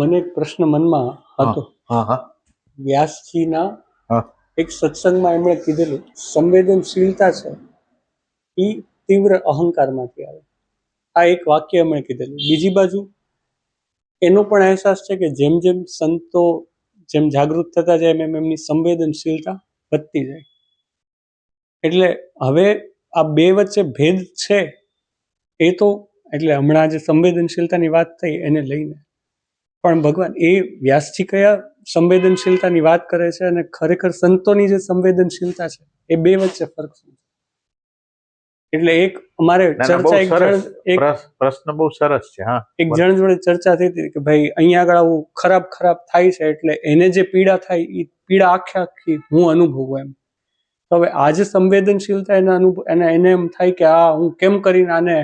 મને એક પ્રશ્ન મનમાં હતો. હા હા વ્યાસજીના હા એક સત્સંગમાં એમણે કીધેલું સંવેદનશીલતા છે એ તીવ્ર અહંકારમાંથી આવે. આ એક વાક્ય એમણે કીધેલું. બીજી બાજુ એનો પણ અહેસાસ છે કે જેમ જેમ સંતો જેમ જાગૃત થતા જાય એમ એમની સંવેદનશીલતા વધતી જાય. એટલે હવે આ બે વચ્ચે ભેદ છે એ તો એટલે હમણાં જે સંવેદનશીલતાની વાત થઈ એને લઈને, પણ ભગવાન એ વ્યાસજી કયા સંવેદનશીલતાની વાત કરે છે અને ખરેખર સંતોની જે સંવેદનશીલતા છે એ બે વચ્ચે ફરક શું છે? એટલે એક અમારે ચર્ચા પ્રશ્ન બહુ સરસ છે. હા, એક જણ જોડે ચર્ચા થઈ હતી કે ભાઈ અહીંયા આગળ આવું ખરાબ ખરાબ થાય છે એટલે એને જે પીડા થાય એ પીડા આખી આખી હું અનુભવું એમ. તો હવે આ જે સંવેદનશીલતા એના અનુભવ એને એમ થાય કે આ હું કેમ કરીને આને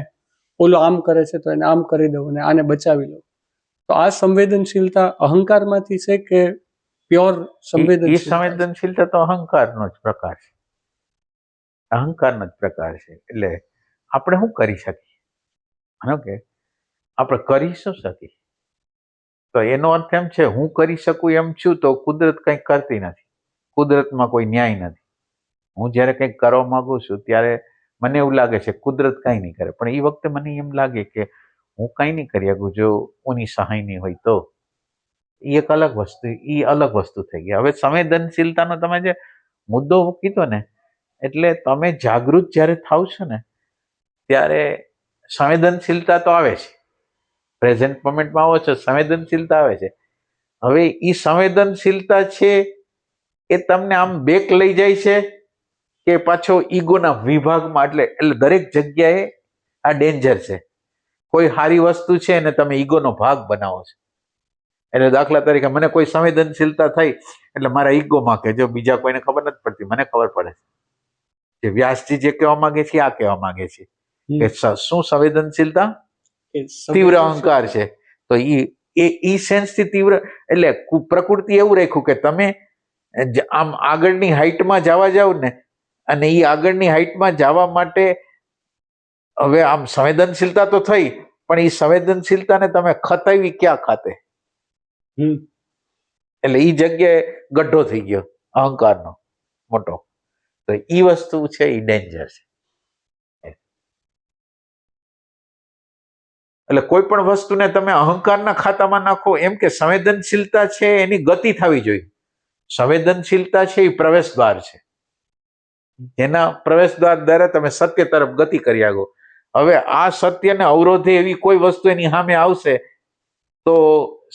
ઓલો આમ કરે છે તો એને આમ કરી દઉં અને આને બચાવી લઉં. તો આ સંવેદનશીલતા અહંકારમાંથી છે કે પ્યોર સંવેદનશીલતા તો અહંકારનો જ પ્રકાર છે. અહંકારનો જ પ્રકાર છે. એટલે આપણે શું કરી શકીએ? કે આપણે કરી શું શકીએ? તો એનો અર્થ એમ છે હું કરી શકું એમ છું તો કુદરત કંઈક કરતી નથી. કુદરતમાં કોઈ ન્યાય નથી. હું જ્યારે કંઈક કરવા માંગુ છું ત્યારે મને એવું લાગે છે કુદરત કંઈ નહીં કરે, પણ એ વખતે મને એમ લાગે કે હું કંઈ નહીં કરી શકું જો કોની સહાય નહીં હોય તો. એ એક અલગ વસ્તુ થઈ ગઈ. હવે સંવેદનશીલતાનો તમે જે મુદ્દો કીધો ને, એટલે તમે જાગૃત જ્યારે થાવ છો ને ત્યારે સંવેદનશીલતા તો આવે છે. પ્રેઝન્ટ મોમેન્ટમાં આવો છો, સંવેદનશીલતા આવે છે. હવે એ સંવેદનશીલતા છે એ તમને આમ બેક લઈ જાય છે કે પાછો ઈગોના વિભાગમાં? એટલે દરેક જગ્યાએ આ ડેન્જર છે. કોઈ સારી વસ્તુ છે ને તમે ઈગોનો ભાગ બનાવો છો. એટલે દાખલા તરીકે મને કોઈ સંવેદનશીલતા થઈ એટલે મારા ઈગોમાં કે જો બીજા કોઈને ખબર નથી પડતી, મને ખબર પડે છે વ્યાસજી જે કહેવા માંગે છે આ કહેવા માંગે છે કે શું સંવેદનશીલતા તીવ્ર અહંકાર છે. તો ઈ સેન્સથી તીવ્ર એટલે પ્રકૃતિ એવું રાખ્યું કે તમે આમ આગળની હાઈટમાં જવા જાવ ને, અને એ આગળની હાઈટમાં જવા માટે હવે આમ સંવેદનશીલતા તો થઈ, પણ એ સંવેદનશીલતાને તમે ખતાવી ક્યાં ખાતે? એટલે ઈ જગ્યાએ ગઢ્ઢો થઈ ગયો અહંકારનો મોટો. તો ઈ વસ્તુ છે એ ડેન્જર છે. એટલે કોઈ પણ વસ્તુને તમે અહંકારના ખાતામાં નાખો એમ કે સંવેદનશીલતા છે એની ગતિ થવી જોઈએ. સંવેદનશીલતા છે એ પ્રવેશ દ્વાર છે. એના પ્રવેશ દ્વાર દ્વારા તમે સત્ય તરફ ગતિ કરી આગો. હવે આ સત્યને અવરોધે એવી કોઈ વસ્તુ એની સામે આવશે તો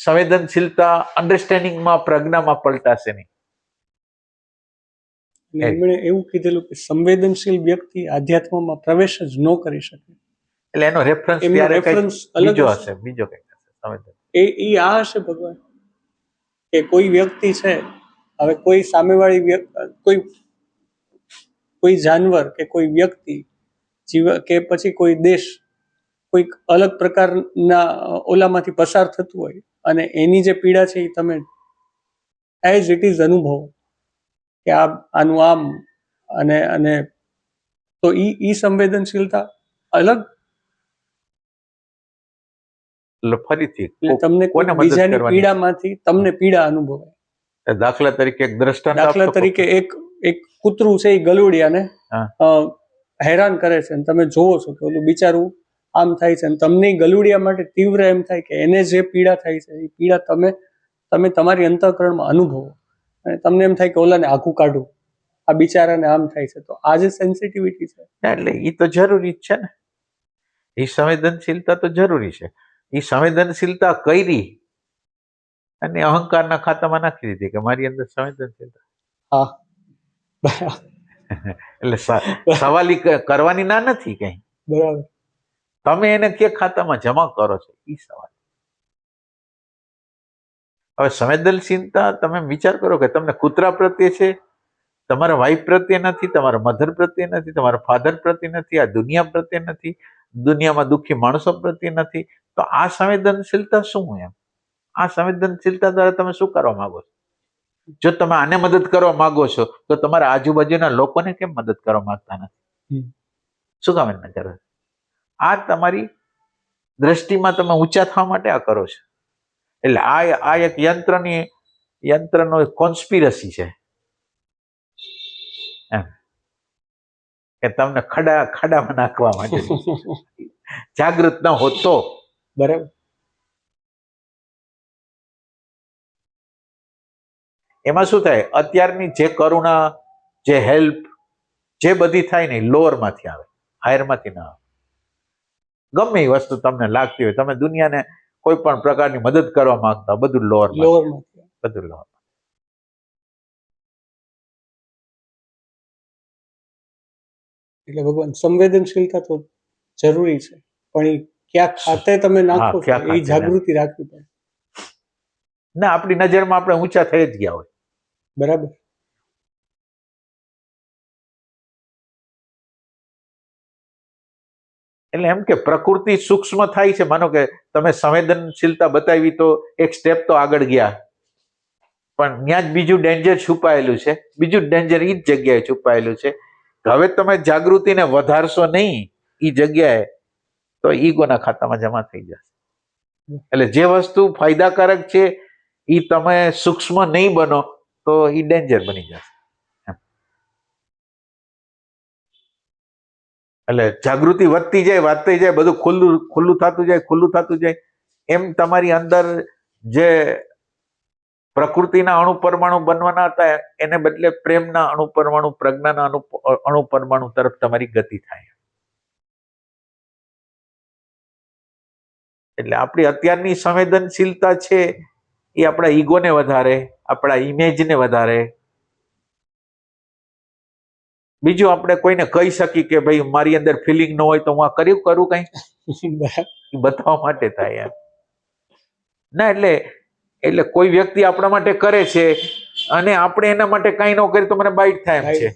સંવેદનશીલતા અંડરસ્ટેન્ડિંગમાં પ્રજ્ઞામાં પલટાશે નહીં. એમણે એવું કીધેલું કે સંવેદનશીલ વ્યક્તિ આધ્યાત્મમાં પ્રવેશ જ ન કરી શકે. એટલે એનો રેફરન્સ બીજો હશે, બીજો કંઈક હશે. એ આ હશે ભગવાન કે કોઈ વ્યક્તિ છે, હવે કોઈ સામેવાળી કોઈ જાનવર કે કોઈ વ્યક્તિ જીવ કે પછી કોઈ દેશ કોઈક અલગ પ્રકારના ઓલામાંથી પસાર થતું હોય અને એની જે પીડા છે એ તમે એઝ ઇટ ઇઝ અનુભવો કે આનું આમ અને તો ઈ સંવેદનશીલતા અલગ. ફરીથી તમને બીજાની પીડામાંથી તમને પીડા અનુભવાય. દાખલા તરીકે એક દ્રષ્ટાંત, દાખલા તરીકે એક કૂતરું છે એ ગલુડિયાને હેરાન કરે છે અને તમે જોવો છો કે ઓલું બિચારું આમ થાય છે, અને તમને ગલુડિયા માટે તીવ્ર એમ થાય કે એને જે પીડા થાય છે એ પીડા તમે તમારી અંતઃકરણમાં અનુભવો અને તમને એમ થાય કે ઓલાને આખું કાઢું, આ બિચારાને આમ થાય છે. તો આ જે સેન્સિટિવિટી છે એટલે એ તો જરૂરી જ છે ને. એ સંવેદનશીલતા તો જરૂરી છે. એ સંવેદનશીલતા કરી અને અહંકારના ખાતામાં નાખી દીધી કે મારી અંદર સંવેદનશીલતા. હા, એટલે સવાલ કરવાની ના નથી કઈ. બરાબર. તમે એને કે ખાતામાં જમા કરો છો એ સવાલ. હવે સંવેદનશીલતા તમે વિચાર કરો કે તમને કૂતરા પ્રત્યે છે, તમારા વાઈફ પ્રત્યે નથી, તમારા મધર પ્રત્યે નથી, તમારા ફાધર પ્રત્યે નથી, આ દુનિયા પ્રત્યે નથી, દુનિયામાં દુઃખી માણસો પ્રત્યે નથી. તો આ સંવેદનશીલતા શું? એમ આ સંવેદનશીલતા દ્વારા તમે શું કરવા માંગો છો? જો તમે આને મદદ કરવા માંગો છો તો તમારા આજુબાજુના લોકોને કેમ મદદ કરવા માંગતા નથી? શું કામ ન કરો? આ તમારી દ્રષ્ટિમાં તમે ઊંચા થવા માટે આ કરો છો. એટલે આ એક યંત્રનો કોન્સ્પિરસી છે એમ, કે તમને ખાડામાં નાખવા માટે જાગૃત ન હોત તો. બરાબર. એમાં શું થાય, અત્યારની જે કરુણા, જે હેલ્પ, જે બધી થાય ને લોઅર માંથી આવે, હાયર માંથી ના આવે. ગમે એ વસ્તુ તમને લાગતી હોય, તમે દુનિયાને કોઈ પણ પ્રકારની મદદ કરવા માંગતા, બધું લોઅર લોઅરમાંથી. બધું લોઅર. એટલે ભગવાન સંવેદનશીલતા તો જરૂરી છે, પણ એ ક્યાં ખાતે તમે નાખો છો ક્યાં એ ખાતે જાગૃતિ રાખવી પડે. ના, આપણી નજરમાં આપણે ઊંચા થઈ જ ગયા હોય. બરાબર. એટલે એમ કે પ્રકૃતિ સૂક્ષ્મ થાય છે. માનો કે તમે સંવેદનશીલતા બતાવી તો એક સ્ટેપ તો આગળ ગયા, પણ ત્યાં જ બીજું ડેન્જર છુપાયેલું છે, બીજું ડેન્જર એ જ જગ્યાએ છુપાયેલું છે. હવે તમે જાગૃતિને વધારશો નહીં એ જગ્યાએ, તો ઈગોના ખાતામાં જમા થઈ જશે. એટલે જે વસ્તુ ફાયદાકારક છે એ તમે સૂક્ષ્મ નહીં બનો તો એ ડેન્જર બની જશે. એટલે જાગૃતિ વધતી જાય, બધું ખુલ્લું થતું જાય, એમ તમારી અંદર જે પ્રકૃતિના અણુ પરમાણુ બનવાના હતા એને બદલે પ્રેમના અણુ પરમાણુ, પ્રજ્ઞાના અણુ પરમાણુ તરફ તમારી ગતિ થાય. એટલે આપણી અત્યારની સંવેદનશીલતા છે એ આપણા ઈગોને વધારે, આપણા ઇમેજને વધારે. બીજું આપણે કોઈને કહી શકીએ કે ભાઈ મારી અંદર ફિલિંગ ન હોય તો હું આ કરું કઈ બતાવવા માટે થાય એમ. ના, એટલે કોઈ વ્યક્તિ આપણા માટે કરે છે અને આપણે એના માટે કઈ ન કરીએ તો મને બાઇટ થાય એમ છે,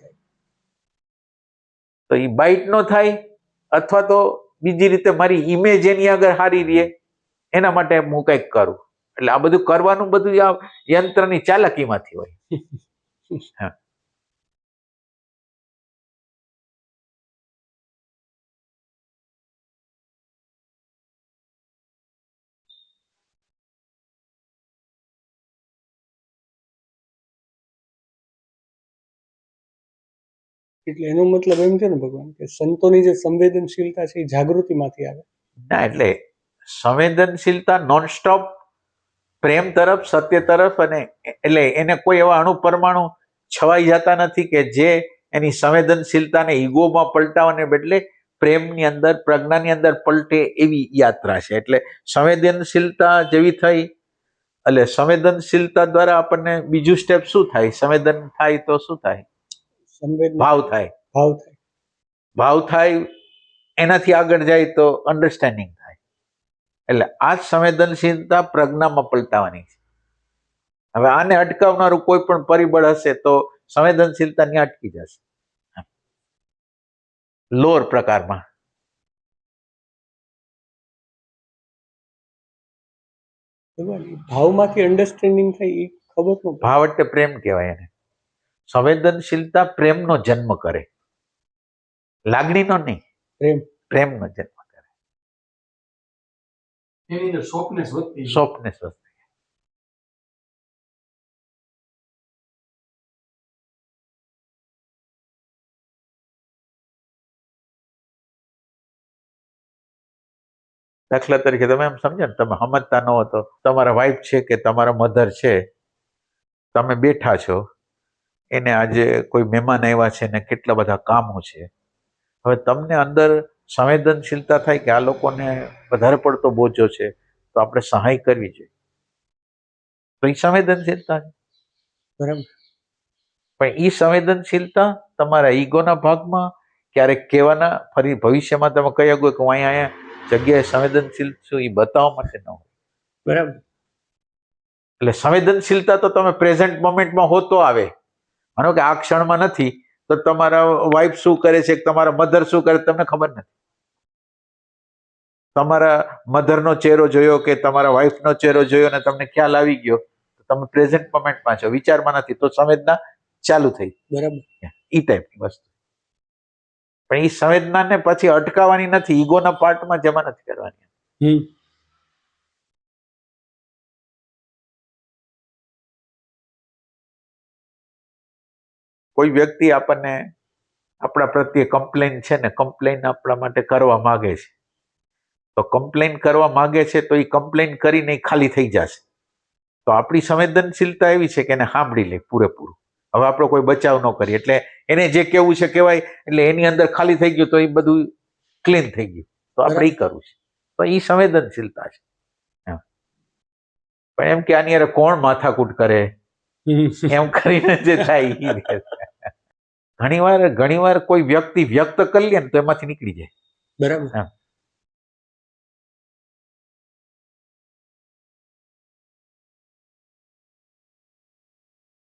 તો એ બાઇટ ન થાય, અથવા તો બીજી રીતે મારી ઇમેજ એની આગળ હારી રહે એના માટે હું કંઈક કરું. એટલે આ બધું કરવાનું બધું આ યંત્રની ચાલાકીમાંથી હોય. હા. એટલે એનો મતલબ એમ છે ને ભગવાન, કે સંતોની જે સંવેદનશીલતા છે એ જાગૃતિમાંથી આવે. ના, એટલે સંવેદનશીલતા નોનસ્ટોપ પ્રેમ તરફ, સત્ય તરફ, અને એટલે એને કોઈ એવા અણુ પરમાણુ છવાઈ જતા નથી કે જે એની સંવેદનશીલતાને ઈગોમાં પલટાવાને બદલે પ્રેમની અંદર, પ્રજ્ઞાની અંદર પલટે એવી યાત્રા છે. એટલે સંવેદનશીલતા જેવી થઈ, એટલે સંવેદનશીલતા દ્વારા આપણને બીજું સ્ટેપ શું થાય, સંવેદન થાય તો શું થાય, ભાવ થાય. ભાવ થાય, એનાથી આગળ જાય તો અન્ડરસ્ટેન્ડિંગ થાય. એટલે આ જ સંવેદનશીલતા પ્રજ્ઞામાં પલટાવાની છે. હવે આને અટકાવનારું કોઈ પણ પરિબળ હશે તો સંવેદનશીલતા ને અટકી જશે લોઅર પ્રકારમાં. ભાવમાંથી અન્ડરસ્ટેન્ડિંગ થાય એ ખબર ન પડે. ભાવ એટલે પ્રેમ કહેવાય એને. સંવેદનશીલતા પ્રેમનો જન્મ કરે, લાગણીનો નહીં, પ્રેમનો જન્મ કરે. એની અંદર સોફ્ટનેસ વધતી. દાખલા તરીકે તમે એમ સમજો ને, તમે સમજતા ન હો તો તમારા વાઈફ છે કે તમારા મધર છે, તમે બેઠા છો, એને આજે કોઈ મહેમાન આવ્યા છે ને કેટલા બધા કામો છે. હવે તમને અંદર સંવેદનશીલતા થાય કે આ લોકોને વધારે પડતો બોજો છે તો આપણે સહાય કરવી જોઈએ, તો એ સંવેદનશીલતા છે. બરાબર. પણ એ સંવેદનશીલતા તમારા ઈગોના ભાગમાં ક્યારેક કહેવાના, ફરી ભવિષ્યમાં તમે કહી શકો કે હું અહીંયા જગ્યાએ સંવેદનશીલ છું એ બતાવવા માટે ન હોય. બરાબર. એટલે સંવેદનશીલતા તો તમે પ્રેઝન્ટ મોમેન્ટમાં હો તો આવે. માનો કે આ ક્ષણમાં નથી તો તમારા વાઈફ શું કરે છે, તમારા મધર શું કરે તમને ખબર નથી. તમારા મધરનો ચહેરો જોયો કે તમારા વાઈફનો ચહેરો જોયો અને તમને ખ્યાલ આવી ગયો, તો તમે પ્રેઝન્ટ મોમેન્ટમાં છો, વિચારમાં નથી, તો સંવેદના ચાલુ થઈ. બરાબર. એ ટાઈપની વસ્તુ. પણ એ સંવેદનાને પછી અટકાવવાની નથી, ઈગોના પાર્ટમાં જમા નથી કરવાની. કોઈ વ્યક્તિ આપણને આપણા પ્રત્યે કમ્પ્લેન છે ને કમ્પ્લેન આપણા માટે કરવા માગે છે, તો કમ્પ્લેન કરવા માગે છે તો એ કમ્પ્લેન કરીને ઈ ખાલી થઈ જશે. તો આપણી સંવેદનશીલતા એવી છે કે એને સાંભળી લે પૂરેપૂરું. હવે આપણો કોઈ બચાવ ન કરીએ, એટલે એને જે કેવું છે કહેવાય, એટલે એની અંદર ખાલી થઈ ગયું તો એ બધું ક્લીન થઈ ગયું. તો આપણે એ કરવું છે, તો એ સંવેદનશીલતા છે. પણ એમ કે આની યાર કોણ માથાકૂટ કરે એમ કરીને જે થાય ઈ ઘણીવાર કોઈ વ્યક્તિ વ્યક્ત કરી લે ને તો એમાંથી નીકળી જાય. બરાબર.